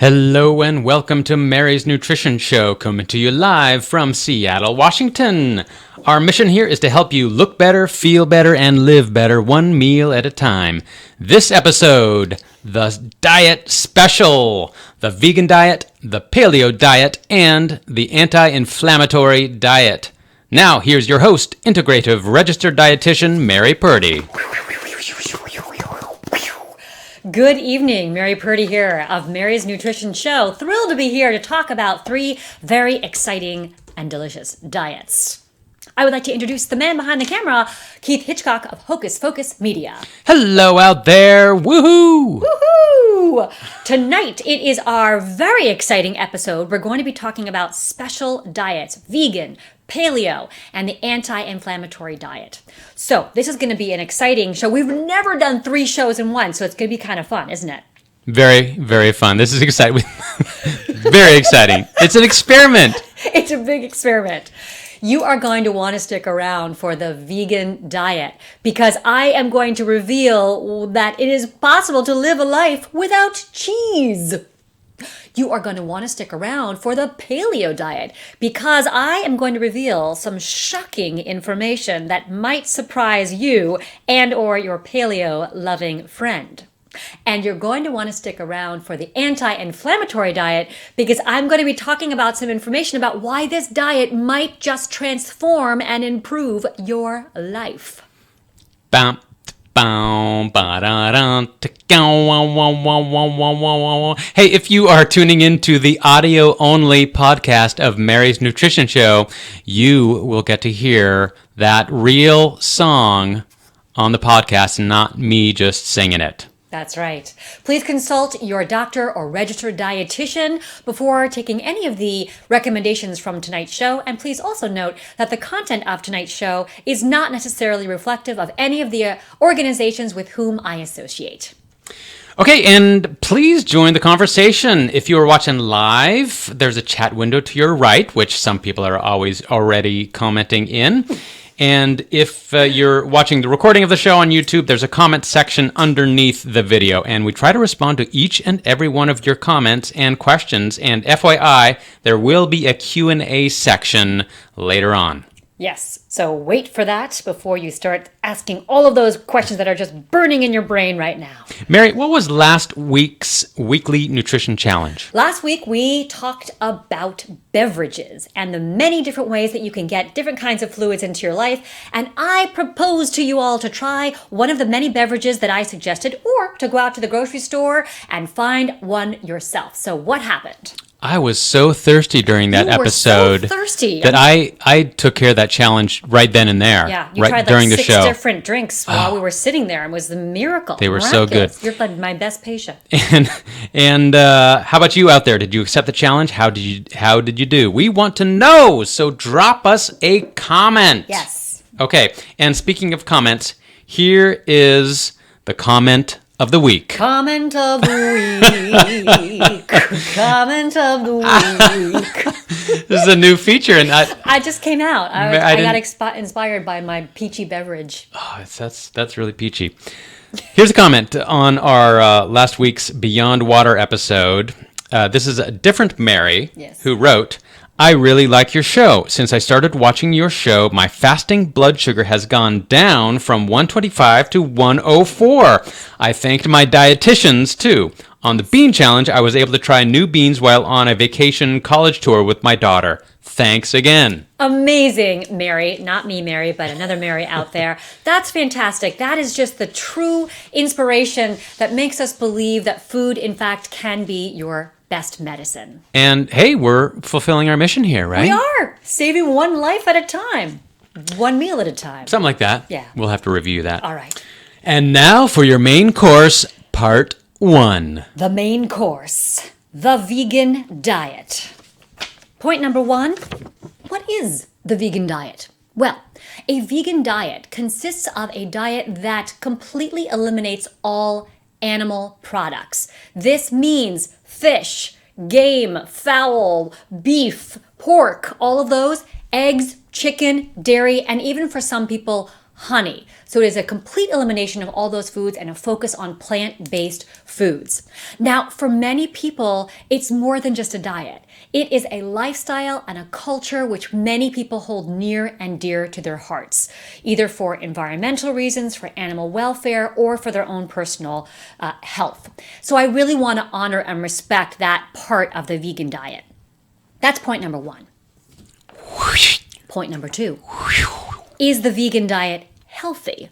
Hello and welcome to Mary's Nutrition Show, coming to you live from Seattle, Washington. Our mission here is to help you look better, feel better, and live better one meal at a time. This episode, the Diet Special, the Vegan Diet, the Paleo Diet, and the Anti-Inflammatory Diet. Now, here's your host, Integrative Registered Dietitian, Mary Purdy. Good evening, Mary Purdy here of Mary's Nutrition Show. Thrilled to be here to talk about three very exciting and delicious diets. I would like to introduce the man behind the camera, Keith Hitchcock of Hocus Pocus Media. Hello out there, woohoo! Woohoo! Tonight, it is our very exciting episode. We're going to be talking about special diets, vegan, paleo, and the anti-inflammatory diet. So this is going to be an exciting show. We've never done 3 shows in one, so it's going to be kind of fun, isn't it? Very, very fun. This is exciting. Very exciting. It's an experiment. It's a big experiment. You are going to want to stick around for the vegan diet because I am going to reveal that it is possible to live a life without cheese. You are going to want to stick around for the paleo diet because I am going to reveal some shocking information that might surprise you and or your paleo-loving friend. And you're going to want to stick around for the anti-inflammatory diet because I'm going to be talking about some information about why this diet might just transform and improve your life. Bam. Hey, if you are tuning into the audio-only podcast of Mary's Nutrition Show, you will get to hear that real song on the podcast, not me just singing it. That's right. Please consult your doctor or registered dietitian before taking any of the recommendations from tonight's show. And please also note that the content of tonight's show is not necessarily reflective of any of the organizations with whom I associate. Okay, and please join the conversation. If you are watching live, there's a chat window to your right, which some people are always already commenting in. And if you're watching the recording of the show on YouTube, there's a comment section underneath the video, and we try to respond to each and every one of your comments and questions. And FYI, there will be a Q&A section later on. Yes, so wait for that before you start asking all of those questions that are just burning in your brain right now. Mary, what was last week's weekly nutrition challenge? Last week, we talked about beverages and the many different ways that you can get different kinds of fluids into your life. And I proposed to you all to try one of the many beverages that I suggested or to go out to the grocery store and find one yourself. So what happened? I was so thirsty during that episode. So thirsty. That I took care of that challenge right then and there. Yeah, you right tried during like the 6 show. different drinks while we were sitting there. It was a miracle. They were so good. You're like my best patient. And how about you out there? Did you accept the challenge? How did you do? We want to know. So drop us a comment. Yes. Okay. And speaking of comments, here is the comment of the week. Comment of the week. Comment of the week. This is a new feature, and I just came out. I got inspired by my peachy beverage. Oh, that's really peachy. Here's a comment on our last week's Beyond Water episode. This is a different Mary who wrote, I really like your show. Since I started watching your show, my fasting blood sugar has gone down from 125 to 104. I thanked my dietitians, too. On the bean challenge, I was able to try new beans while on a vacation college tour with my daughter. Thanks again. Amazing, Mary. Not me, Mary, but another Mary out there. That's fantastic. That is just the true inspiration that makes us believe that food, in fact, can be your best medicine. And hey, we're fulfilling our mission here, right? We are. Saving one life at a time. One meal at a time. Something like that. Yeah. We'll have to review that. All right. And now for your main course, part 1. The main course. The vegan diet. Point number 1. What is the vegan diet? Well, a vegan diet consists of a diet that completely eliminates all animal products. This means fish, game, fowl, beef, pork, all of those, eggs, chicken, dairy, and even for some people, honey. So it is a complete elimination of all those foods and a focus on plant-based foods. Now, for many people, it's more than just a diet. It is a lifestyle and a culture which many people hold near and dear to their hearts, either for environmental reasons, for animal welfare, or for their own personal health. So I really want to honor and respect that part of the vegan diet. That's point number one. Point number two. Is the vegan diet healthy?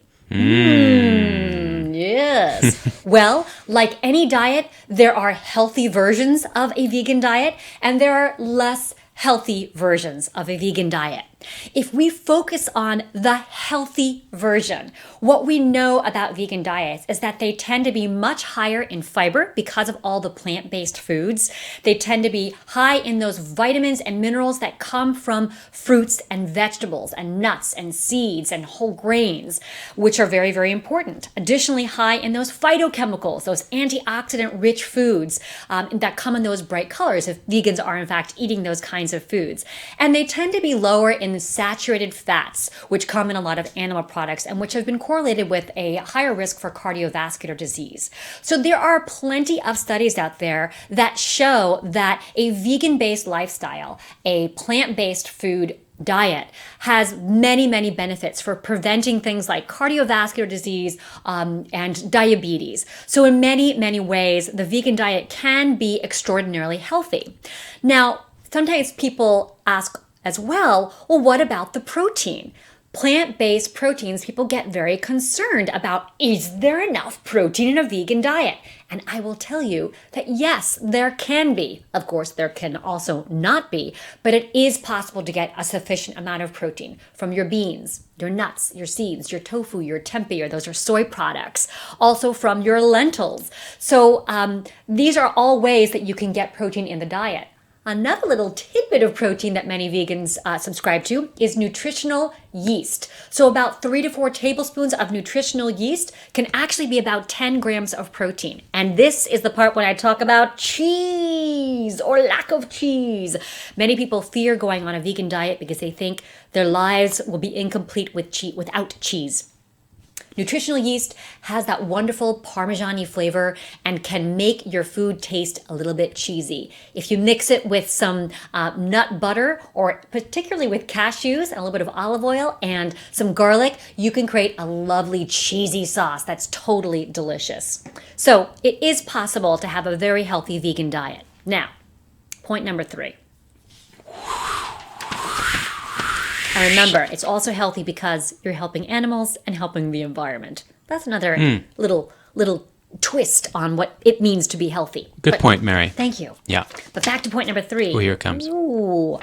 Yes. Well, like any diet, there are healthy versions of a vegan diet, and there are less healthy versions of a vegan diet. If we focus on the healthy version, what we know about vegan diets is that they tend to be much higher in fiber because of all the plant-based foods. They tend to be high in those vitamins and minerals that come from fruits and vegetables and nuts and seeds and whole grains, which are very, very important. Additionally, high in those phytochemicals, those antioxidant-rich foods that come in those bright colors if vegans are in fact eating those kinds of foods. And they tend to be lower in saturated fats, which come in a lot of animal products and which have been correlated with a higher risk for cardiovascular disease. So there are plenty of studies out there that show that a vegan-based lifestyle, a plant-based food diet has many, many benefits for preventing things like cardiovascular disease and diabetes. So in many, many ways, the vegan diet can be extraordinarily healthy. Now, sometimes people ask as well, what about the protein? Plant-based proteins, people get very concerned about, is there enough protein in a vegan diet? And I will tell you that yes, there can be. Of course, there can also not be, but it is possible to get a sufficient amount of protein from your beans, your nuts, your seeds, your tofu, your tempeh, or those are soy products. Also from your lentils. So these are all ways that you can get protein in the diet. Another little tidbit of protein that many vegans subscribe to is nutritional yeast. So about 3 to 4 tablespoons of nutritional yeast can actually be about 10 grams of protein. And this is the part when I talk about cheese or lack of cheese. Many people fear going on a vegan diet because they think their lives will be incomplete without cheese. Nutritional yeast has that wonderful Parmesan-y flavor and can make your food taste a little bit cheesy. If you mix it with some nut butter, or particularly with cashews and a little bit of olive oil and some garlic, you can create a lovely cheesy sauce that's totally delicious. So it is possible to have a very healthy vegan diet. Now, point number 3. And remember, it's also healthy because you're helping animals and helping the environment. That's another little twist on what it means to be healthy. Good point, Mary. Thank you. Yeah. But back to point number 3. Oh, here it comes. Ooh.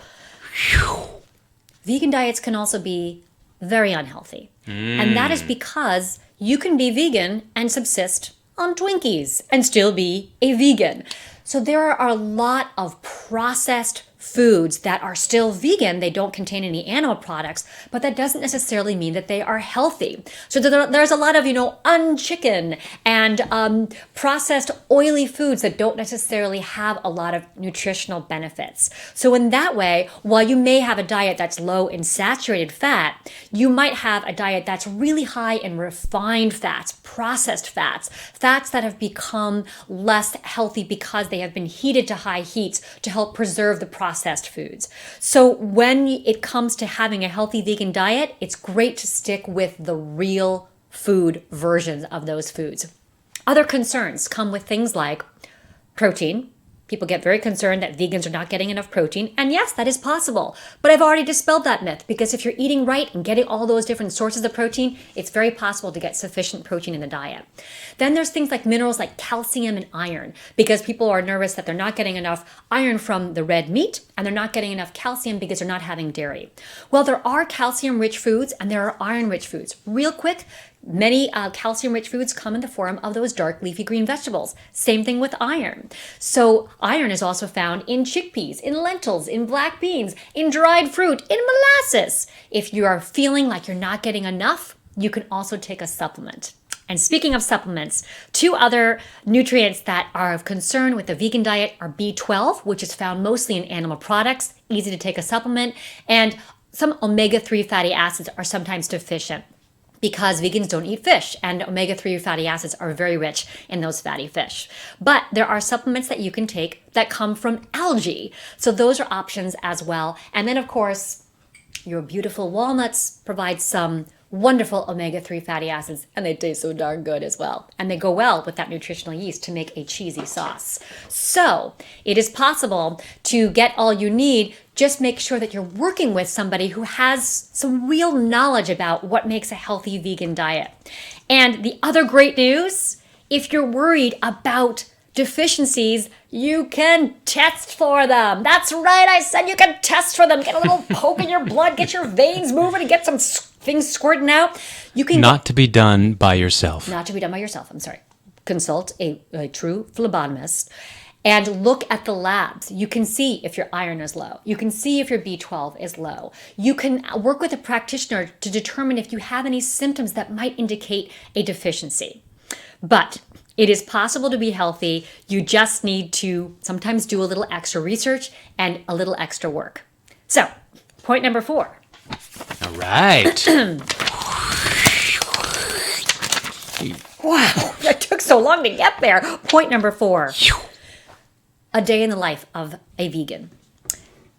Vegan diets can also be very unhealthy. And that is because you can be vegan and subsist on Twinkies and still be a vegan. So there are a lot of processed foods that are still vegan. They don't contain any animal products, but that doesn't necessarily mean that they are healthy. So there's a lot of, unchicken and processed oily foods that don't necessarily have a lot of nutritional benefits. So in that way, while you may have a diet that's low in saturated fat, you might have a diet that's really high in refined fats, processed fats, fats that have become less healthy because they have been heated to high heats to help preserve the processed foods. So when it comes to having a healthy vegan diet, it's great to stick with the real food versions of those foods. Other concerns come with things like protein. People get very concerned that vegans are not getting enough protein. And yes, that is possible. But I've already dispelled that myth because if you're eating right and getting all those different sources of protein, it's very possible to get sufficient protein in the diet. Then there's things like minerals like calcium and iron because people are nervous that they're not getting enough iron from the red meat and they're not getting enough calcium because they're not having dairy. Well, there are calcium-rich foods and there are iron-rich foods. Real quick, many calcium-rich foods come in the form of those dark leafy green vegetables. Same thing with iron. So iron is also found in chickpeas, in lentils, in black beans, in dried fruit, in molasses. If you are feeling like you're not getting enough, you can also take a supplement. And speaking of supplements, 2 other nutrients that are of concern with the vegan diet are B12, which is found mostly in animal products, easy to take a supplement, and some omega-3 fatty acids are sometimes deficient. because vegans don't eat fish, and omega-3 fatty acids are very rich in those fatty fish. But there are supplements that you can take that come from algae. So those are options as well. And then, of course, your beautiful walnuts provide some wonderful omega-3 fatty acids, and they taste so darn good as well. And they go well with that nutritional yeast to make a cheesy sauce. So it is possible to get all you need. Just make sure that you're working with somebody who has some real knowledge about what makes a healthy vegan diet. And the other great news, if you're worried about deficiencies, you can test for them. That's right, I said you can test for them. Get a little poke in your blood, get your veins moving, and get some things squirting out. You can Not to be done by yourself. Not to be done by yourself, I'm sorry. Consult a true phlebotomist and look at the labs. You can see if your iron is low. You can see if your B12 is low. You can work with a practitioner to determine if you have any symptoms that might indicate a deficiency. But it is possible to be healthy. You just need to sometimes do a little extra research and a little extra work. So, point number 4. All right. Wow, that took so long to get there. Point number 4. A day in the life of a vegan.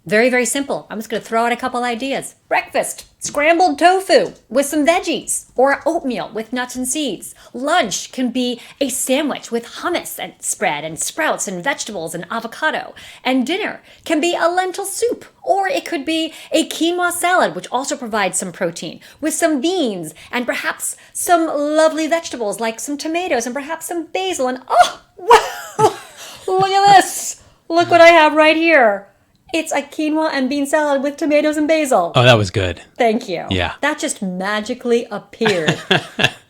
Very, very simple. I'm just going to throw out a couple ideas. Breakfast, scrambled tofu with some veggies, or oatmeal with nuts and seeds. Lunch can be a sandwich with hummus and spread and sprouts and vegetables and avocado. And dinner can be a lentil soup, or it could be a quinoa salad, which also provides some protein, with some beans and perhaps some lovely vegetables like some tomatoes and perhaps some basil. And oh, wow, look at this. Look what I have right here. It's a quinoa and bean salad with tomatoes and basil. Oh, that was good. Thank you. Yeah. That just magically appeared.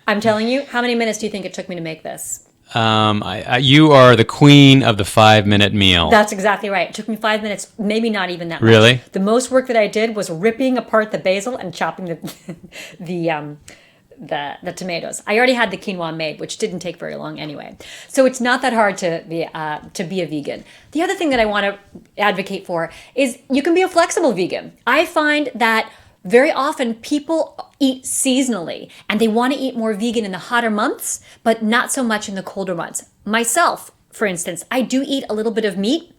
I'm telling you, how many minutes do you think it took me to make this? You are the queen of the 5-minute meal. That's exactly right. It took me 5 minutes, maybe not even that much. Really? The most work that I did was ripping apart the basil and chopping the tomatoes. I already had the quinoa made, which didn't take very long anyway. So it's not that hard to be a vegan. The other thing that I want to advocate for is you can be a flexible vegan. I find that very often people eat seasonally and they want to eat more vegan in the hotter months, but not so much in the colder months. Myself, for instance, I do eat a little bit of meat,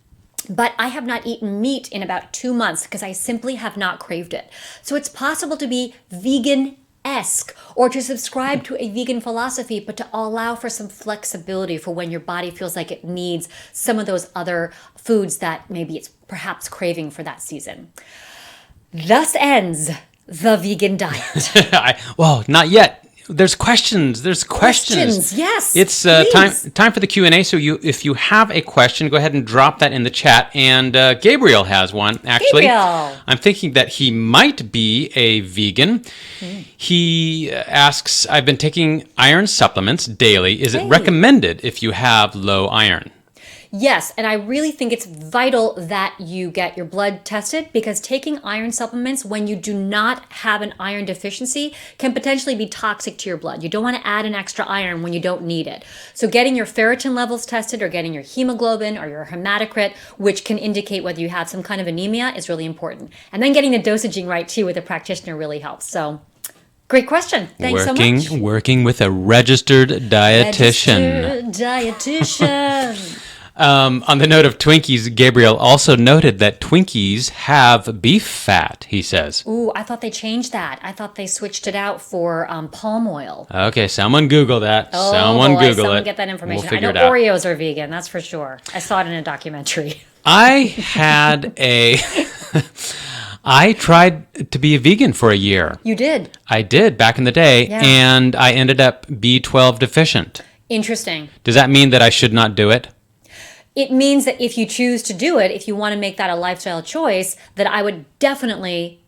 but I have not eaten meat in about 2 months because I simply have not craved it. So it's possible to be vegan-esque or to subscribe to a vegan philosophy, but to allow for some flexibility for when your body feels like it needs some of those other foods that maybe it's perhaps craving for that season. Thus ends the vegan diet. Well, not yet. There's questions. Yes. It's time for the Q&A. So if you have a question, go ahead and drop that in the chat. And Gabriel has one, actually. Gabriel. I'm thinking that he might be a vegan. He asks, I've been taking iron supplements daily. Is it recommended if you have low iron? Yes, and I really think it's vital that you get your blood tested, because taking iron supplements when you do not have an iron deficiency can potentially be toxic to your blood. You don't want to add an extra iron when you don't need it. So getting your ferritin levels tested, or getting your hemoglobin or your hematocrit, which can indicate whether you have some kind of anemia, is really important. And then getting the dosaging right too with a practitioner really helps. So great question. Thanks so much. Working with a registered dietitian. On the note of Twinkies, Gabriel also noted that Twinkies have beef fat, he says. Ooh, I thought they changed that. I thought they switched it out for palm oil. Okay, someone Google that. Oh, someone boy, Google someone it. Get that information. We'll figure I it know out. Oreos are vegan, that's for sure. I saw it in a documentary. I tried to be a vegan for a year. You did? I did, back in the day, and I ended up B12 deficient. Interesting. Does that mean that I should not do it? It means that if you choose to do it, if you want to make that a lifestyle choice, that I would definitely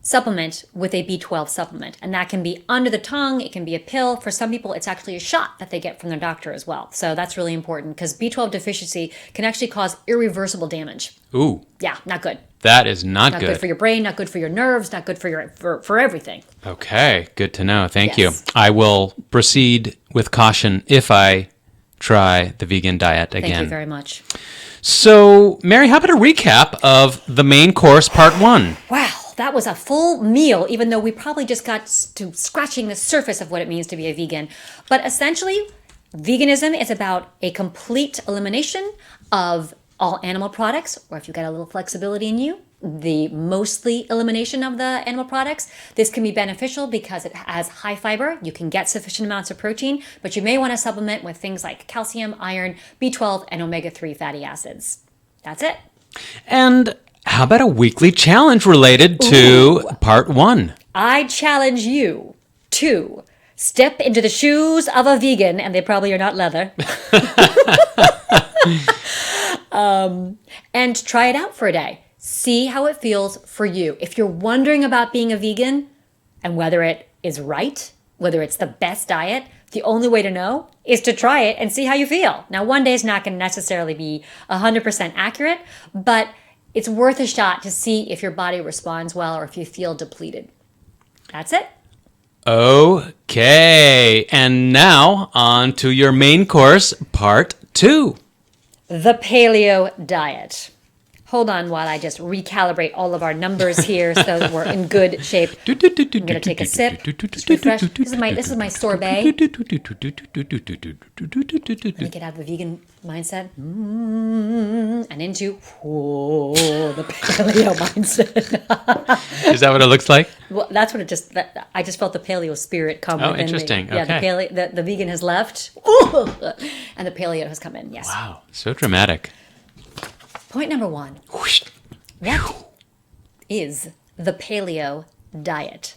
supplement with a B12 supplement. And that can be under the tongue, it can be a pill. For some people, it's actually a shot that they get from their doctor as well. So that's really important, because B12 deficiency can actually cause irreversible damage. Ooh. Yeah, not good. That is not good. Not good for your brain, not good for your nerves, not good for everything. Okay, good to know. Thank Yes. you. I will proceed with caution if I try the vegan diet again. Thank you very much. So, Mary, how about a recap of the main course, part 1? Wow, that was a full meal, even though we probably just got to scratching the surface of what it means to be a vegan. But essentially, veganism is about a complete elimination of all animal products, or if you've got a little flexibility in you, the mostly elimination of the animal products. This can be beneficial because it has high fiber. You can get sufficient amounts of protein, but you may want to supplement with things like calcium, iron, B12, and omega-3 fatty acids. That's it. And how about a weekly challenge related to part 1? I challenge you to step into the shoes of a vegan, and they probably are not leather, and try it out for a day. See how it feels for you. If you're wondering about being a vegan and whether it is right, whether it's the best diet, the only way to know is to try it and see how you feel. Now, one day is not going to necessarily be 100% accurate, but it's worth a shot to see if your body responds well or if you feel depleted. That's it. Okay. And now on to your main course, part 2. The Paleo Diet. Hold on while I just recalibrate all of our numbers here so that we're in good shape. I'm going to take a sip. Just refresh. This is my sorbet. Let me get out of the vegan mindset and into the paleo mindset. Is that what it looks like? Well, that's what it just. I just felt the paleo spirit come within me. Interesting. Yeah, Okay. the vegan has left, and the paleo has come in. Yes. Wow, so dramatic. Point number 1. What is the Paleo Diet?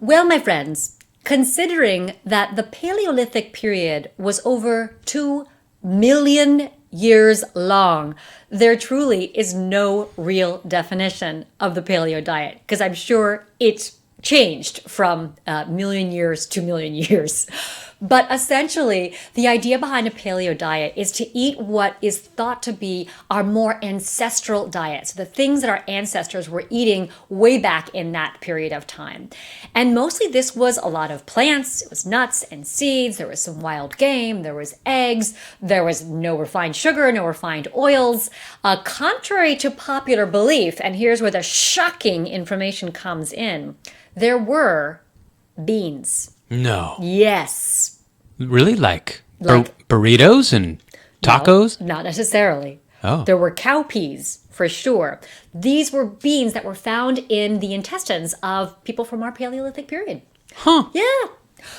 Well, my friends, considering that the Paleolithic period was over 2 million years long, there truly is no real definition of the Paleo Diet, because I'm sure it's changed from million years to million years. But essentially, the idea behind a paleo diet is to eat what is thought to be our more ancestral diets, the things that our ancestors were eating way back in that period of time. And mostly this was a lot of plants, it was nuts and seeds, there was some wild game, there was eggs, there was no refined sugar, no refined oils. Contrary to popular belief, and here's where the shocking information comes in, there were beans. No. Yes. Really? Like burritos and tacos? No, not necessarily. Oh. There were cowpeas, for sure. These were beans that were found in the intestines of people from our Paleolithic period. Huh. Yeah.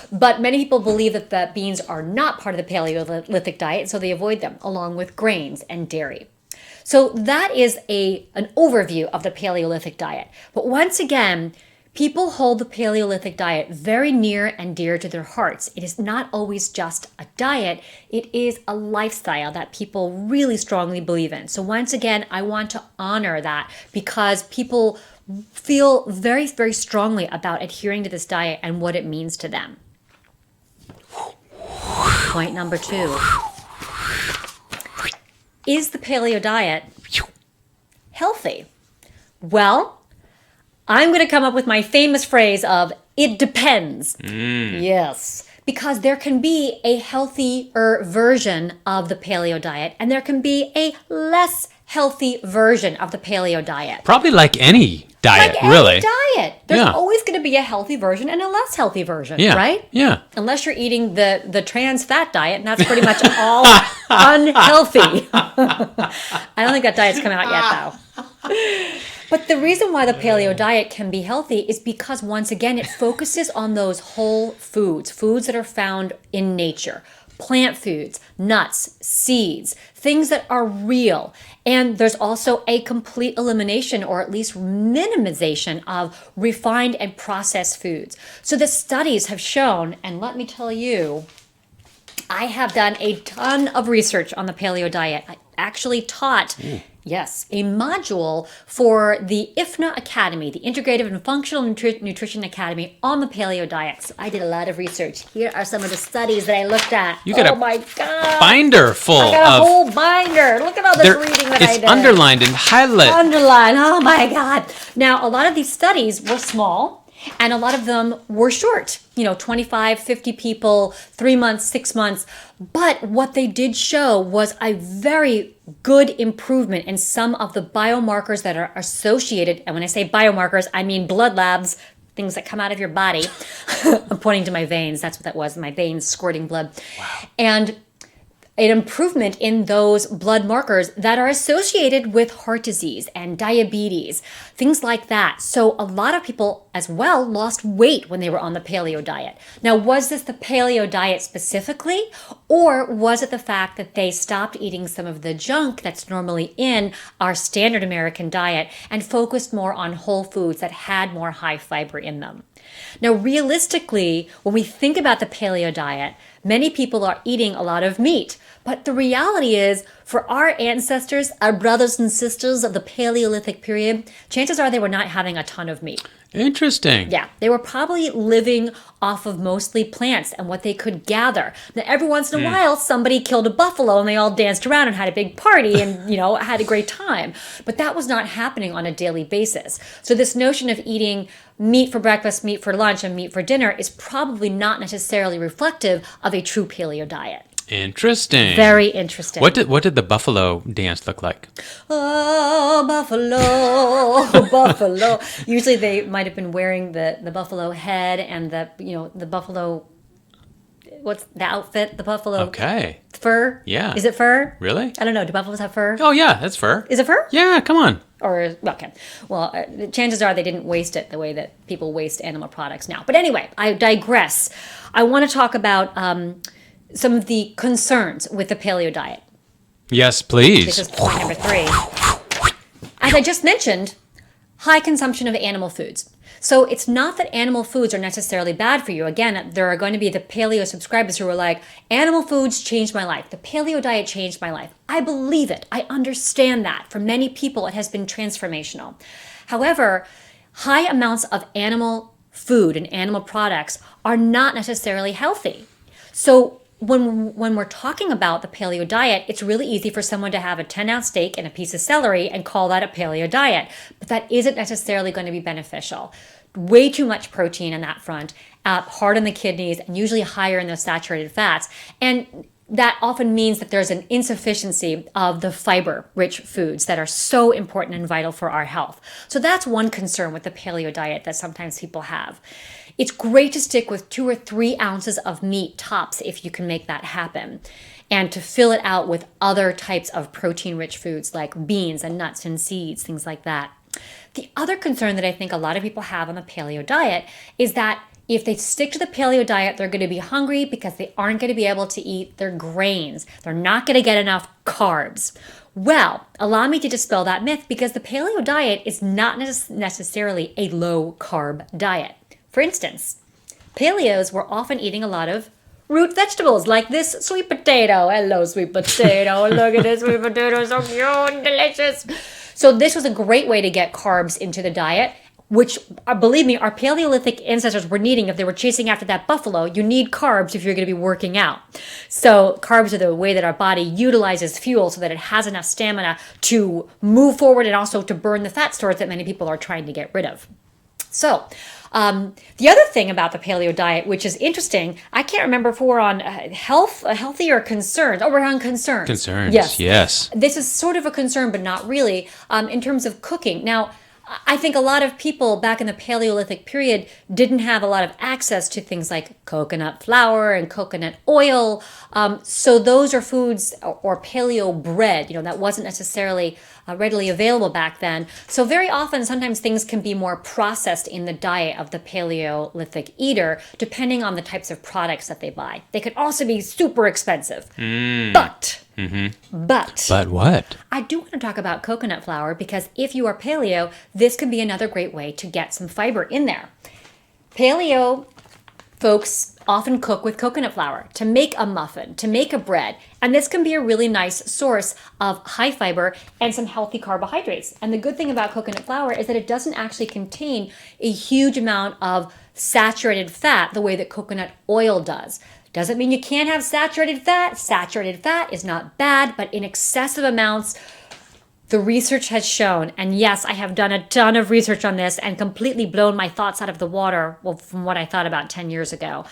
But many people believe that the beans are not part of the Paleolithic diet, so they avoid them, along with grains and dairy. So that is an overview of the Paleolithic diet. But once again, people hold the Paleolithic diet very near and dear to their hearts. It is not always just a diet. It is a lifestyle that people really strongly believe in. So once again, I want to honor that because people feel very, very strongly about adhering to this diet and what it means to them. Point number 2. Is the paleo diet healthy? Well, I'm going to come up with my famous phrase of, it depends. Yes. Because there can be a healthier version of the paleo diet, and there can be a less healthy version of the paleo diet. Probably like any diet, like really. Any diet. There's always going to be a healthy version and a less healthy version, right? Yeah. Unless you're eating the trans fat diet, and that's pretty much all unhealthy. I don't think that diet's come out yet, though. But the reason why the paleo diet can be healthy is because, once again, it focuses on those whole foods, foods that are found in nature, plant foods, nuts, seeds, things that are real. And there's also a complete elimination, or at least minimization, of refined and processed foods. So the studies have shown, and let me tell you, I have done a ton of research on the paleo diet. I actually taught a module for the IFNA Academy, the Integrative and Functional Nutrition Academy, on the paleo diet. So I did a lot of research. Here are some of the studies that I looked at. You got my God. Binder full of... I got a whole binder. Look at all this reading that I did. It's underlined and highlighted. Underlined. Oh my God. Now, a lot of these studies were small, And a lot of them were short, 25, 50 people, 3 months, 6 months. But what they did show was a very good improvement in some of the biomarkers that are associated. And when I say biomarkers, I mean blood labs, things that come out of your body. I'm pointing to my veins. That's what that was, my veins squirting blood. Wow. And an improvement in those blood markers that are associated with heart disease and diabetes, things like that. So a lot of people as well lost weight when they were on the paleo diet. Now, was this the paleo diet specifically, or was it the fact that they stopped eating some of the junk that's normally in our standard American diet and focused more on whole foods that had more high fiber in them? Now, realistically, when we think about the paleo diet, many people are eating a lot of meat. But the reality is, for our ancestors, our brothers and sisters of the Paleolithic period, chances are they were not having a ton of meat. Interesting. Yeah, they were probably living off of mostly plants and what they could gather. Now, every once in a while, somebody killed a buffalo and they all danced around and had a big party and, had a great time. But that was not happening on a daily basis. So this notion of eating meat for breakfast, meat for lunch, and meat for dinner is probably not necessarily reflective of a true paleo diet. Interesting. Very interesting. What did the buffalo dance look like? Oh, buffalo, buffalo. Usually they might have been wearing the buffalo head and the buffalo, what's the outfit? The buffalo fur? Yeah. Is it fur? Really? I don't know. Do buffaloes have fur? Oh, yeah, that's fur. Is it fur? Yeah, come on. Okay. Well, chances are they didn't waste it the way that people waste animal products now. But anyway, I digress. I want to talk about some of the concerns with the paleo diet. Yes, please. This is point number 3. As I just mentioned, high consumption of animal foods. So it's not that animal foods are necessarily bad for you. Again, there are going to be the paleo subscribers who are like, animal foods changed my life. The paleo diet changed my life. I believe it. I understand that. For many people, it has been transformational. However, high amounts of animal food and animal products are not necessarily healthy. So when we're talking about the paleo diet, it's really easy for someone to have a 10-ounce steak and a piece of celery and call that a paleo diet. But that isn't necessarily going to be beneficial. Way too much protein on that front, hard on the kidneys, and usually higher in those saturated fats. And that often means that there's an insufficiency of the fiber-rich foods that are so important and vital for our health. So that's one concern with the paleo diet that sometimes people have. It's great to stick with 2 or 3 ounces of meat tops if you can make that happen, and to fill it out with other types of protein-rich foods like beans and nuts and seeds, things like that. The other concern that I think a lot of people have on the paleo diet is that if they stick to the paleo diet, they're going to be hungry because they aren't going to be able to eat their grains. They're not going to get enough carbs. Well, allow me to dispel that myth, because the paleo diet is not necessarily a low-carb diet. For instance, paleos were often eating a lot of root vegetables like this sweet potato. Hello, sweet potato. Look at this sweet potato. So cute and delicious. So this was a great way to get carbs into the diet, which, believe me, our Paleolithic ancestors were needing. If they were chasing after that buffalo, you need carbs if you're going to be working out. So carbs are the way that our body utilizes fuel so that it has enough stamina to move forward and also to burn the fat stores that many people are trying to get rid of. So the other thing about the paleo diet, which is interesting, I can't remember if we're on healthy or concerns. Oh, we're on concerns. Concerns, yes. This is sort of a concern, but not really, in terms of cooking. Now, I think a lot of people back in the Paleolithic period didn't have a lot of access to things like coconut flour and coconut oil. So those are foods, or paleo bread, that wasn't necessarily readily available back then. So very often, sometimes things can be more processed in the diet of the Paleolithic eater, depending on the types of products that they buy. They could also be super expensive. But what? I do want to talk about coconut flour, because if you are paleo, this can be another great way to get some fiber in there. Paleo folks often cook with coconut flour to make a muffin, to make a bread, and this can be a really nice source of high fiber and some healthy carbohydrates. And the good thing about coconut flour is that it doesn't actually contain a huge amount of saturated fat the way that coconut oil does. Doesn't mean you can't have saturated fat. Saturated fat is not bad, but in excessive amounts The research has shown, and yes, I have done a ton of research on this and completely blown my thoughts out of the water, well, from what I thought about 10 years ago.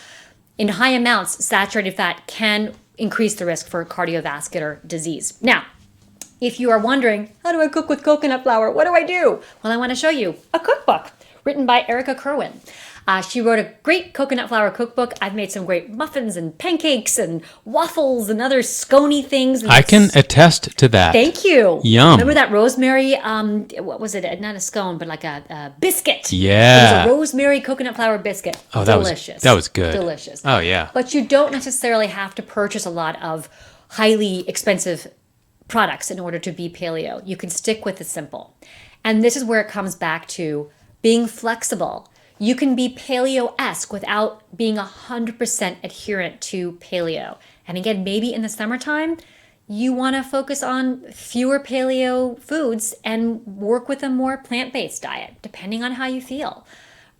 In high amounts, saturated fat can increase the risk for cardiovascular disease. Now, if you are wondering, how do I cook with coconut flour? What do I do? Well, I want to show you a cookbook written by Erica Kerwin. She wrote a great coconut flour cookbook. I've made some great muffins and pancakes and waffles and other scony things. And I can attest to that. Thank you. Yum. Remember that rosemary, what was it? Not a scone, but like a biscuit. Yeah. It was a rosemary coconut flour biscuit. Oh, delicious. That was good. Delicious. Oh, yeah. But you don't necessarily have to purchase a lot of highly expensive products in order to be paleo. You can stick with the simple. And this is where it comes back to being flexible. You can be paleo-esque without being 100% adherent to paleo. And again, maybe in the summertime, you want to focus on fewer paleo foods and work with a more plant-based diet, depending on how you feel.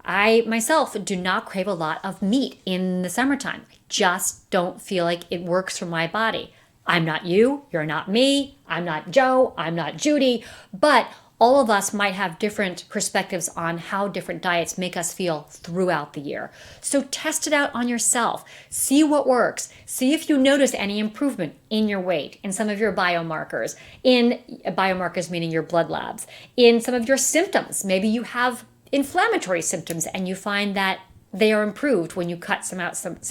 I myself do not crave a lot of meat in the summertime. I just don't feel like it works for my body. I'm not you, you're not me, I'm not Joe, I'm not Judy, but all of us might have different perspectives on how different diets make us feel throughout the year. So test it out on yourself. See what works. See if you notice any improvement in your weight, in some of your biomarkers, meaning your blood labs, in some of your symptoms. Maybe you have inflammatory symptoms and you find that they are improved when you cut some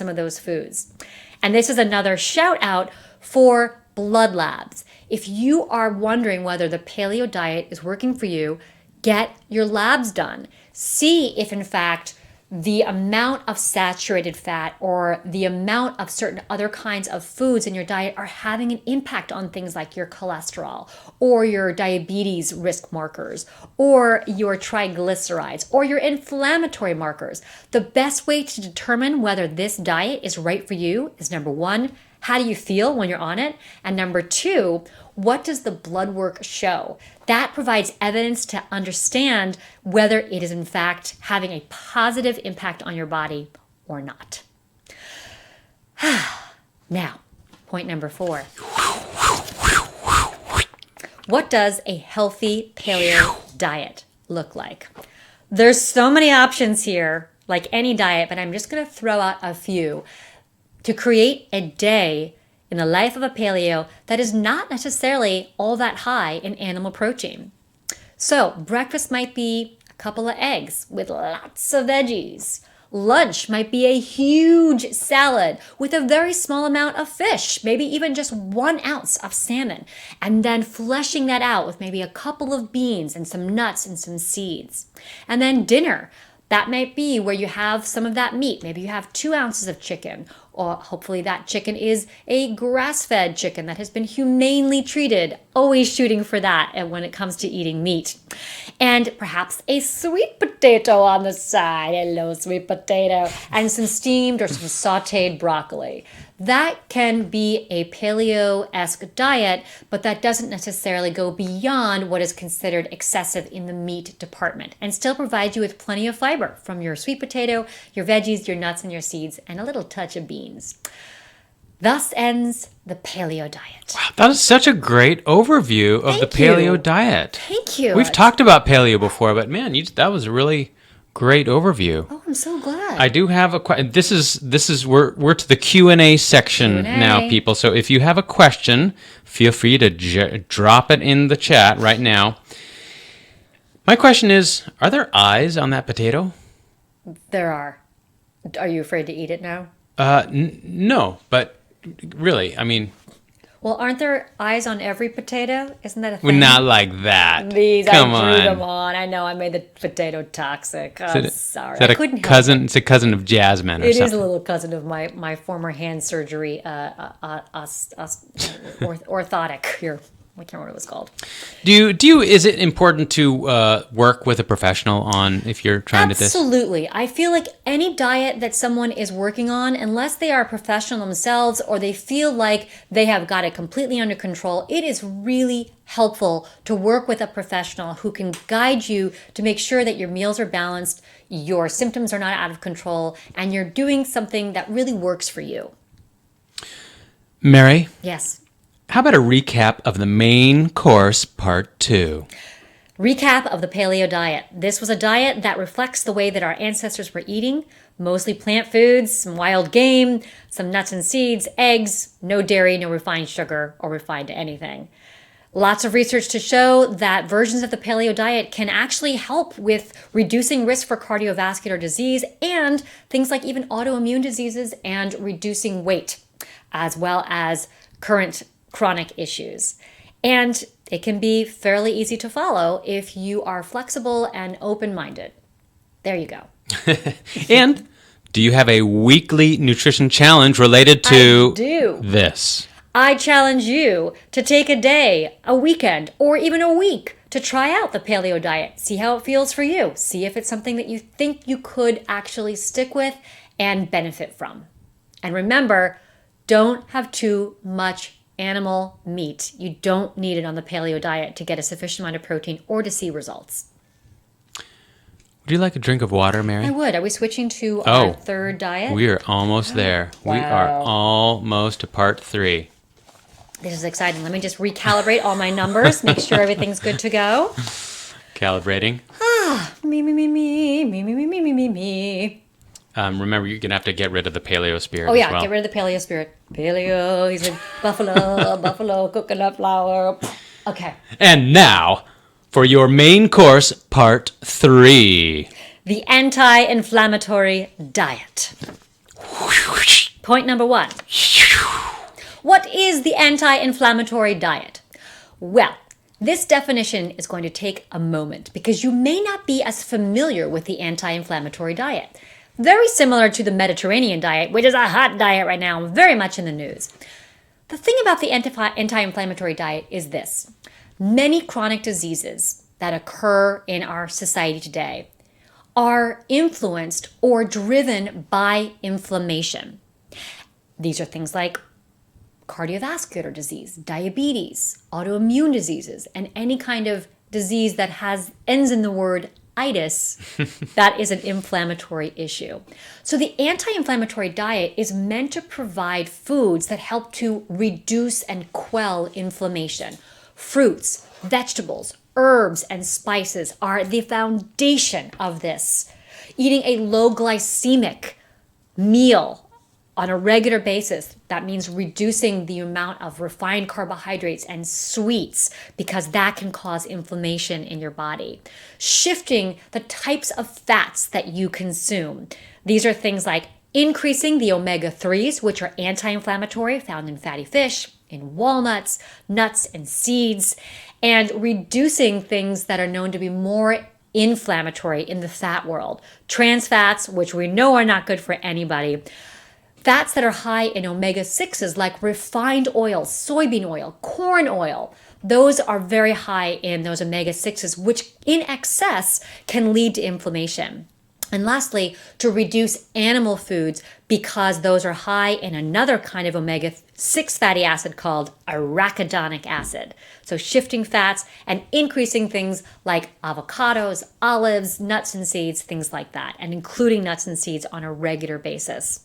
of those foods. And this is another shout out for blood labs. If you are wondering whether the paleo diet is working for you, get your labs done. See if in fact the amount of saturated fat or the amount of certain other kinds of foods in your diet are having an impact on things like your cholesterol or your diabetes risk markers or your triglycerides or your inflammatory markers. The best way to determine whether this diet is right for you is number one, how do you feel when you're on it? And number two, what does the blood work show? That provides evidence to understand whether it is in fact having a positive impact on your body or not. Now, point number 4. What does a healthy paleo diet look like? There's so many options here, like any diet, but I'm just going to throw out a few to create a day in the life of a paleo that is not necessarily all that high in animal protein. So breakfast might be a couple of eggs with lots of veggies. Lunch might be a huge salad with a very small amount of fish, maybe even just 1 ounce of salmon, and then fleshing that out with maybe a couple of beans and some nuts and some seeds. And then dinner, that might be where you have some of that meat. Maybe you have 2 ounces of chicken, or hopefully that chicken is a grass-fed chicken that has been humanely treated, always shooting for that when it comes to eating meat. And perhaps a sweet potato on the side, hello sweet potato, and some steamed or some sauteed broccoli. That can be a paleo-esque diet, but that doesn't necessarily go beyond what is considered excessive in the meat department and still provides you with plenty of fiber from your sweet potato, your veggies, your nuts, and your seeds, and a little touch of beans. Thus ends the paleo diet. Wow, that is such a great overview of the paleo diet. Thank you. We've talked about paleo before, but man, that was a really great overview. Oh, I'm so glad. I do have a question. This is we're to the Q&A section now, people. So if you have a question, feel free to drop it in the chat right now. My question is, are there eyes on that potato? There are. Are you afraid to eat it now? No, but really, I mean... Well, aren't there eyes on every potato? Isn't that a thing? Well, not like that. Come I drew them on. I know I made the potato toxic. I'm sorry. Is that a cousin? It's a cousin of Jasmine or something. It is a little cousin of my former hand surgery orthotic here. I can't remember what it was called. Is it important to work with a professional on if you're trying to this? Absolutely. I feel like any diet that someone is working on, unless they are a professional themselves or they feel like they have got it completely under control, it is really helpful to work with a professional who can guide you to make sure that your meals are balanced, your symptoms are not out of control, and you're doing something that really works for you. Mary? Yes. How about a recap of the main course, part 2? Recap of the Paleo Diet. This was a diet that reflects the way that our ancestors were eating, mostly plant foods, some wild game, some nuts and seeds, eggs, no dairy, no refined sugar or refined anything. Lots of research to show that versions of the Paleo Diet can actually help with reducing risk for cardiovascular disease and things like even autoimmune diseases and reducing weight, as well as current chronic issues. And it can be fairly easy to follow if you are flexible and open-minded. There you go. And do you have a weekly nutrition challenge related to this? I challenge you to take a day, a weekend, or even a week to try out the Paleo Diet. See how it feels for you. See if it's something that you think you could actually stick with and benefit from. And remember, don't have too much animal meat. You don't need it on the Paleo Diet to get a sufficient amount of protein or to see results. Would you like a drink of water, Mary? I would. Are we switching to our third diet? We are almost there. Wow. We are almost to part 3. This is exciting. Let me just recalibrate all my numbers, make sure everything's good to go. Calibrating. Me. Remember, you're going to have to get rid of the paleo spirit Oh, yeah, as well. get rid of the paleo spirit. Paleo, he's a buffalo, coconut flour. Okay. And now, for your main course, part 3. The Anti-Inflammatory Diet. Point number 1. What is the anti-inflammatory diet? Well, this definition is going to take a moment because you may not be as familiar with the anti-inflammatory diet. Very similar to the Mediterranean diet, which is a hot diet right now, very much in the news. The thing about the anti-inflammatory diet is this. Many chronic diseases that occur in our society today are influenced or driven by inflammation. These are things like cardiovascular disease, diabetes, autoimmune diseases, and any kind of disease that ends in the word itis, that is an inflammatory issue. So the anti-inflammatory diet is meant to provide foods that help to reduce and quell inflammation. Fruits, vegetables, herbs, and spices are the foundation of this. Eating a low glycemic meal on a regular basis, that means reducing the amount of refined carbohydrates and sweets because that can cause inflammation in your body. Shifting the types of fats that you consume. These are things like increasing the omega-3s, which are anti-inflammatory, found in fatty fish, in walnuts, nuts, and seeds, and reducing things that are known to be more inflammatory in the fat world. Trans fats, which we know are not good for anybody. Fats that are high in omega-6s like refined oils, soybean oil, corn oil, those are very high in those omega-6s, which in excess can lead to inflammation. And lastly, to reduce animal foods because those are high in another kind of omega-6 fatty acid called arachidonic acid. So shifting fats and increasing things like avocados, olives, nuts and seeds, things like that, and including nuts and seeds on a regular basis.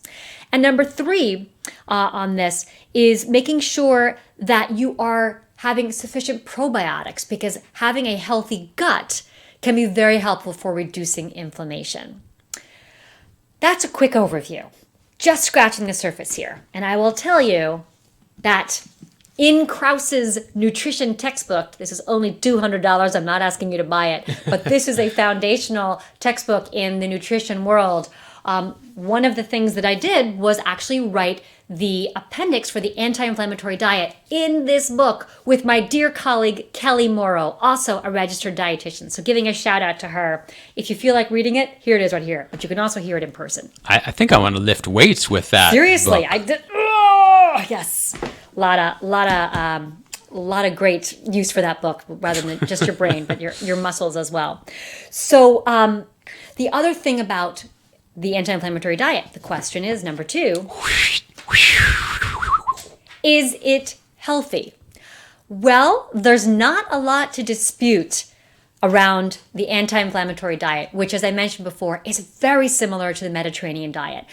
And number 3 on this is making sure that you are having sufficient probiotics because having a healthy gut can be very helpful for reducing inflammation. That's a quick overview, just scratching the surface here. And I will tell you that in Krause's nutrition textbook, this is only $200, I'm not asking you to buy it, but this is a foundational textbook in the nutrition world. One of the things that I did was actually write the appendix for the anti-inflammatory diet in this book with my dear colleague Kelly Morrow, also a registered dietitian. So giving a shout out to her. If you feel like reading it, here it is right here. But you can also hear it in person. I think I want to lift weights with that. Seriously, book. I did. Oh, yes, a lot of great use for that book, rather than just your brain, but your muscles as well. So the other thing about the anti-inflammatory diet, the question is, number 2, is it healthy? Well, there's not a lot to dispute around the anti-inflammatory diet, which, as I mentioned before, is very similar to the Mediterranean diet.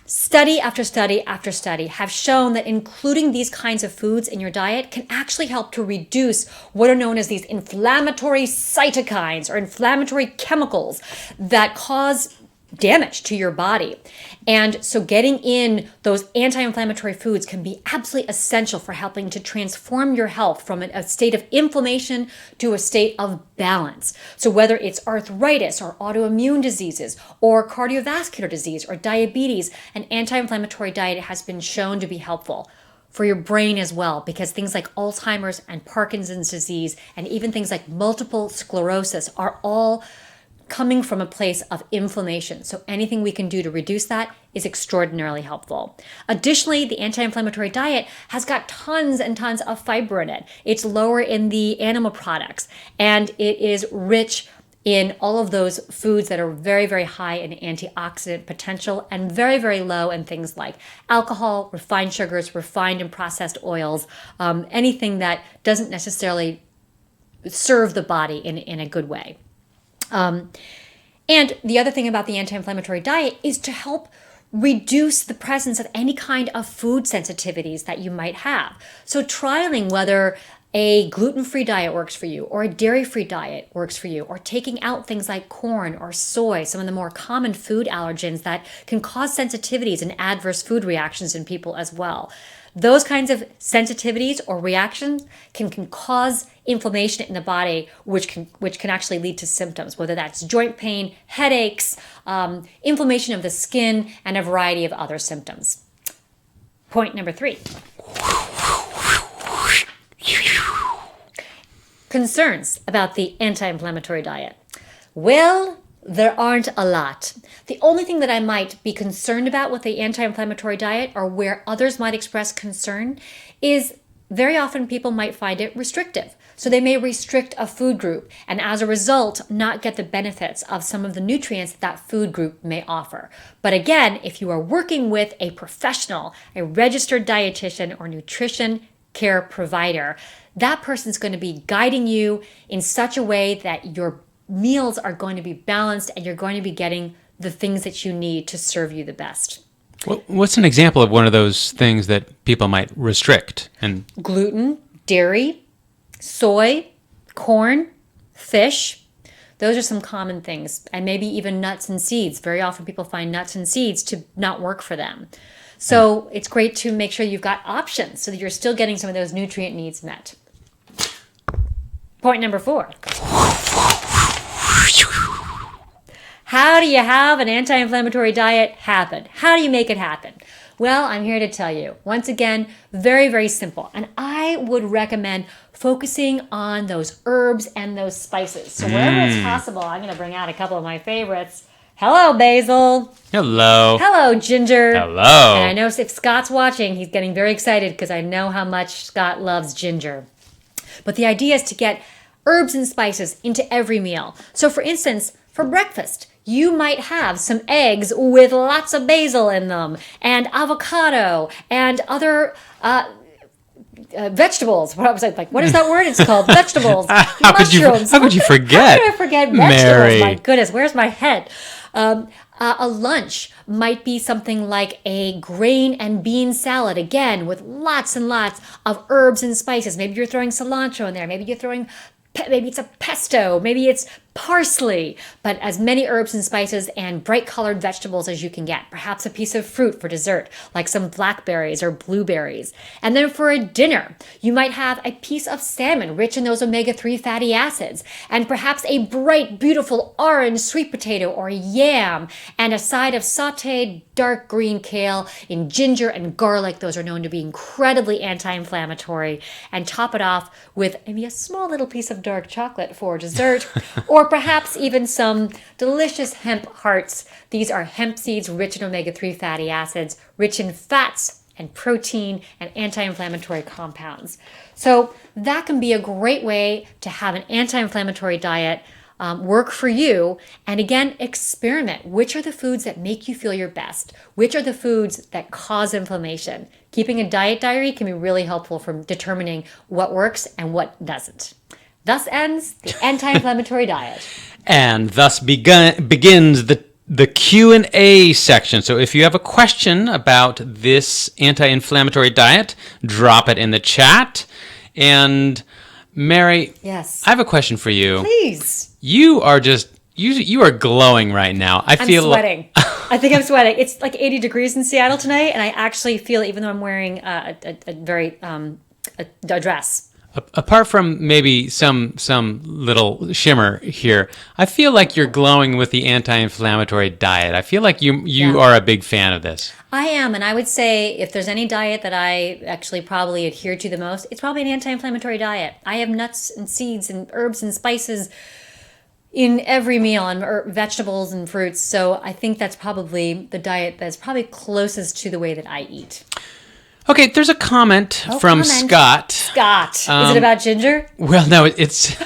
Study after study after study have shown that including these kinds of foods in your diet can actually help to reduce what are known as these inflammatory cytokines or inflammatory chemicals that cause damage to your body. And so getting in those anti-inflammatory foods can be absolutely essential for helping to transform your health from a state of inflammation to a state of balance. So whether it's arthritis or autoimmune diseases or cardiovascular disease or diabetes, an anti-inflammatory diet has been shown to be helpful for your brain as well, because things like Alzheimer's and Parkinson's disease and even things like multiple sclerosis are all coming from a place of inflammation. So anything we can do to reduce that is extraordinarily helpful. Additionally, the anti-inflammatory diet has got tons and tons of fiber in it. It's lower in the animal products, and it is rich in all of those foods that are very, very high in antioxidant potential and very, very low in things like alcohol, refined sugars, refined and processed oils, anything that doesn't necessarily serve the body in a good way. And the other thing about the anti-inflammatory diet is to help reduce the presence of any kind of food sensitivities that you might have. So trialing whether a gluten-free diet works for you or a dairy-free diet works for you, or taking out things like corn or soy, some of the more common food allergens that can cause sensitivities and adverse food reactions in people as well. Those kinds of sensitivities or reactions can cause inflammation in the body, which can actually lead to symptoms, whether that's joint pain, headaches, inflammation of the skin, and a variety of other symptoms. Point number 3. Concerns about the anti-inflammatory diet. Well, there aren't a lot. The only thing that I might be concerned about with the anti-inflammatory diet, or where others might express concern, is very often people might find it restrictive. So they may restrict a food group and as a result not get the benefits of some of the nutrients that food group may offer. But again, if you are working with a professional, a registered dietitian or nutrition care provider, that person's going to be guiding you in such a way that your meals are going to be balanced and you're going to be getting the things that you need to serve you the best. What's an example of one of those things that people might restrict? And gluten, dairy, soy, corn, fish. Those are some common things. And maybe even nuts and seeds. Very often people find nuts and seeds to not work for them. So it's great to make sure you've got options so that you're still getting some of those nutrient needs met. Point number 4. How do you have an anti-inflammatory diet happen? How do you make it happen? Well, I'm here to tell you. Once again, very, very simple. And I would recommend focusing on those herbs and those spices. So wherever it's possible, I'm going to bring out a couple of my favorites. Hello, basil. hello. Hello, ginger. Hello. And I know if Scott's watching, he's getting very excited because I know how much Scott loves ginger. But the idea is to get herbs and spices into every meal. So for instance, for breakfast, you might have some eggs with lots of basil in them, and avocado, and other vegetables. What was I like? What is that word? It's called vegetables. Mushrooms. How could you forget? How could I forget vegetables? Mary. My goodness, where's my head? A lunch might be something like a grain and bean salad, again, with lots and lots of herbs and spices. Maybe you're throwing cilantro in there. Maybe you're throwing maybe it's a pesto, maybe it's parsley, but as many herbs and spices and bright colored vegetables as you can get. Perhaps a piece of fruit for dessert, like some blackberries or blueberries. And then for a dinner, you might have a piece of salmon rich in those omega-3 fatty acids, and perhaps a bright, beautiful orange sweet potato or yam, and a side of sauteed dark green kale in ginger and garlic. Those are known to be incredibly anti-inflammatory. And top it off with maybe a small little piece of dark chocolate for dessert, or perhaps even some delicious hemp hearts. These are hemp seeds rich in omega-3 fatty acids, rich in fats and protein and anti-inflammatory compounds. So that can be a great way to have an anti-inflammatory diet work for you. And again, experiment. Which are the foods that make you feel your best? Which are the foods that cause inflammation? Keeping a diet diary can be really helpful for determining what works and what doesn't. Thus ends the anti-inflammatory diet. And thus begins the the Q&A section. So if you have a question about this anti-inflammatory diet, drop it in the chat. And Mary, yes, I have a question for you. Please. You are glowing right now. I'm sweating. I think I'm sweating. It's like 80 degrees in Seattle tonight, and I actually feel it even though I'm wearing a very a dress. Apart from maybe some little shimmer here, I feel like you're glowing with the anti-inflammatory diet. I feel like you are a big fan of this. I am, and I would say if there's any diet that I actually probably adhere to the most, it's probably an anti-inflammatory diet. I have nuts and seeds and herbs and spices in every meal, and vegetables and fruits. So I think that's probably the diet that's probably closest to the way that I eat. Okay, there's a comment from Scott. Scott. Is it about ginger? Well, no, it's...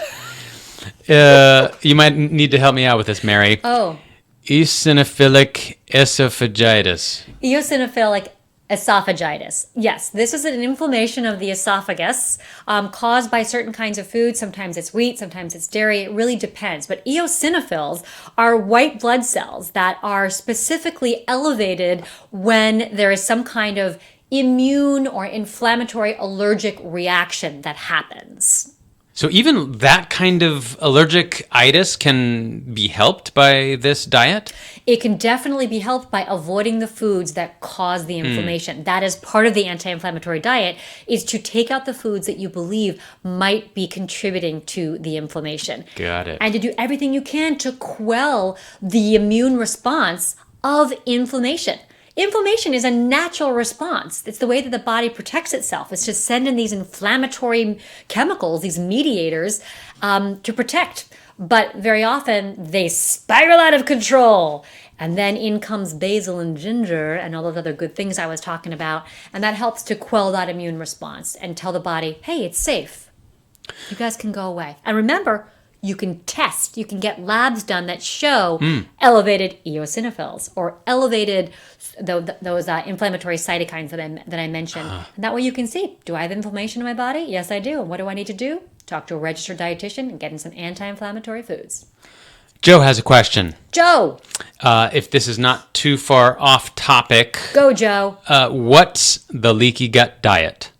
you might need to help me out with this, Mary. Oh. Eosinophilic esophagitis. Eosinophilic esophagitis. Yes, this is an inflammation of the esophagus caused by certain kinds of food. Sometimes it's wheat, sometimes it's dairy. It really depends. But eosinophils are white blood cells that are specifically elevated when there is some kind of immune or inflammatory allergic reaction that happens. So even that kind of allergic itis can be helped by this diet? It can definitely be helped by avoiding the foods that cause the inflammation. That is part of the anti-inflammatory diet, is to take out the foods that you believe might be contributing to the inflammation. Got it. And to do everything you can to quell the immune response of inflammation. Inflammation is a natural response. It's the way that the body protects itself. It's to send in these inflammatory chemicals, these mediators, to protect. But very often they spiral out of control. And then in comes basil and ginger and all those other good things I was talking about. And that helps to quell that immune response and tell the body, hey, it's safe. You guys can go away. And remember, you can test, you can get labs done that show elevated eosinophils or elevated those inflammatory cytokines that I mentioned. And that way you can see, do I have inflammation in my body? Yes, I do. And what do I need to do? Talk to a registered dietitian and get in some anti-inflammatory foods. Joe has a question. Joe! If this is not too far off topic. Go, Joe. What's the leaky gut diet?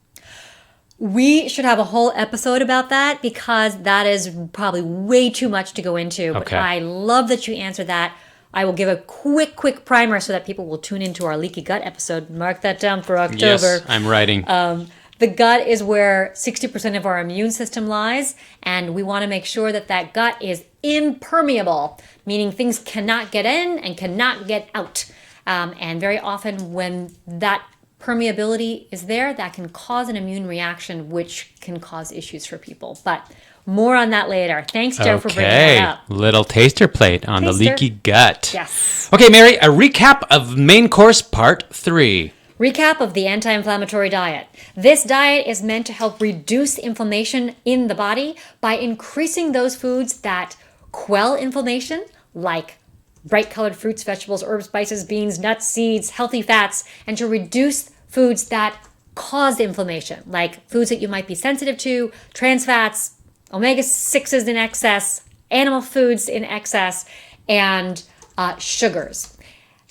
We should have a whole episode about that because that is probably way too much to go into. But I love that you answered that. I will give a quick primer so that people will tune into our leaky gut episode. Mark that down for October. Yes, I'm writing. The gut is where 60% of our immune system lies, and we want to make sure that that gut is impermeable, meaning things cannot get in and cannot get out. And very often when that permeability is there, that can cause an immune reaction, which can cause issues for people. But more on that later. Thanks, Joe, for bringing that up. Little taster plate on the leaky gut. Yes. Okay, Mary, a recap of main course part 3. Recap of the anti-inflammatory diet. This diet is meant to help reduce inflammation in the body by increasing those foods that quell inflammation, like bright colored fruits, vegetables, herbs, spices, beans, nuts, seeds, healthy fats, and to reduce foods that cause inflammation, like foods that you might be sensitive to, trans fats, omega-6s in excess, animal foods in excess, and sugars.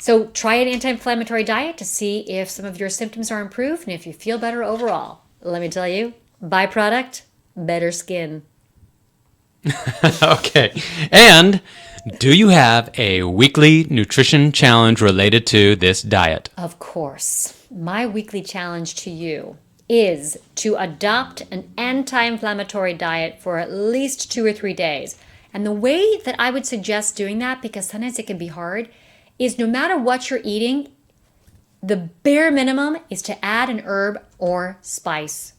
So try an anti-inflammatory diet to see if some of your symptoms are improved and if you feel better overall. Let me tell you, byproduct, better skin. Okay. And do you have a weekly nutrition challenge related to this diet? Of course. My weekly challenge to you is to adopt an anti-inflammatory diet for at least 2 or 3 days. And the way that I would suggest doing that, because sometimes it can be hard, is no matter what you're eating, the bare minimum is to add an herb or spice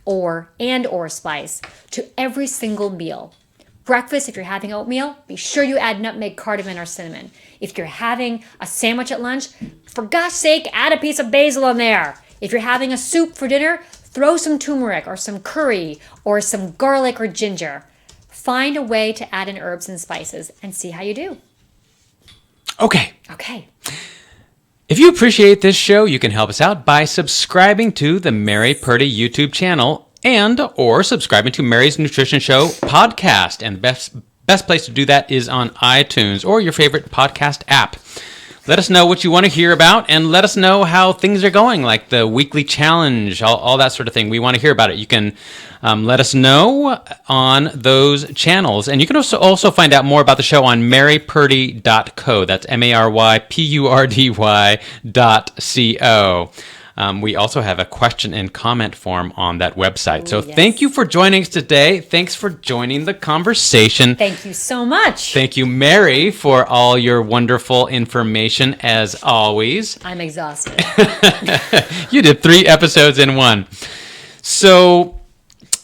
or spice to every single meal. Breakfast, if you're having oatmeal, be sure you add nutmeg, cardamom, or cinnamon. If you're having a sandwich at lunch, for gosh sake, add a piece of basil in there. If you're having a soup for dinner, throw some turmeric or some curry or some garlic or ginger. Find a way to add in herbs and spices and see how you do. Okay. Okay. If you appreciate this show, you can help us out by subscribing to the Mary Purdy YouTube channel and or subscribing to Mary's Nutrition Show podcast. And the best place to do that is on iTunes or your favorite podcast app. Let us know what you want to hear about, and let us know how things are going, like the weekly challenge, all that sort of thing. We want to hear about it. You can let us know on those channels. And you can also find out more about the show on marypurdy.co. That's marypurdy.co. We also have a question and comment form on that website. So Thank you for joining us today. Thanks for joining the conversation. Thank you so much. Thank you, Mary, for all your wonderful information, as always. I'm exhausted. You did 3 episodes in one. So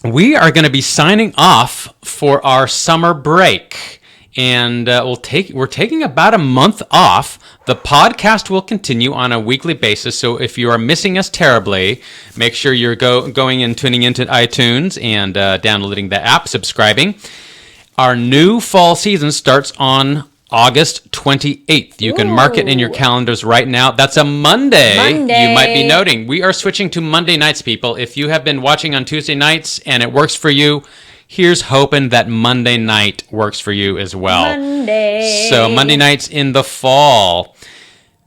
we are going to be signing off for our summer break. And we're taking about a month off. The podcast will continue on a weekly basis, so if you are missing us terribly, make sure you're going and tuning into iTunes and downloading the app, subscribing. Our new fall season starts on August 28th. You can mark it in your calendars right now. That's a Monday. You might be noting. We are switching to Monday nights, people. If you have been watching on Tuesday nights and it works for you, here's hoping that Monday night works for you as well. So Monday nights in the fall.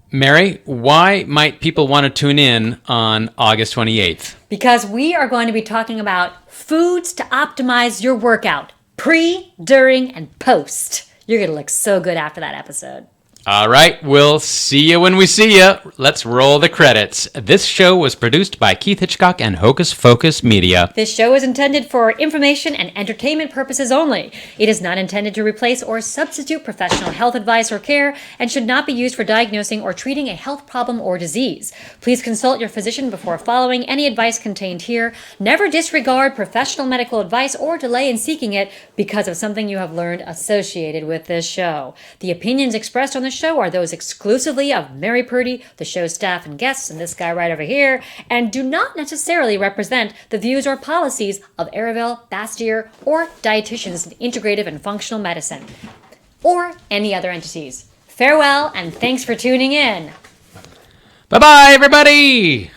Mary, why might people want to tune in on August 28th? Because we are going to be talking about foods to optimize your workout, pre, during, and post. You're going to look so good after that episode. All right, we'll see you when we see you. Let's roll the credits. This show was produced by Keith Hitchcock and Hocus Focus Media. This show is intended for information and entertainment purposes only. It is not intended to replace or substitute professional health advice or care and should not be used for diagnosing or treating a health problem or disease. Please consult your physician before following any advice contained here. Never disregard professional medical advice or delay in seeking it because of something you have learned associated with this show. The opinions expressed on the show are those exclusively of Mary Purdy, the show's staff and guests, and this guy right over here, and do not necessarily represent the views or policies of Arivale, Bastyr, or Dietitians in Integrative and Functional Medicine, or any other entities. Farewell, and thanks for tuning in. Bye-bye, everybody!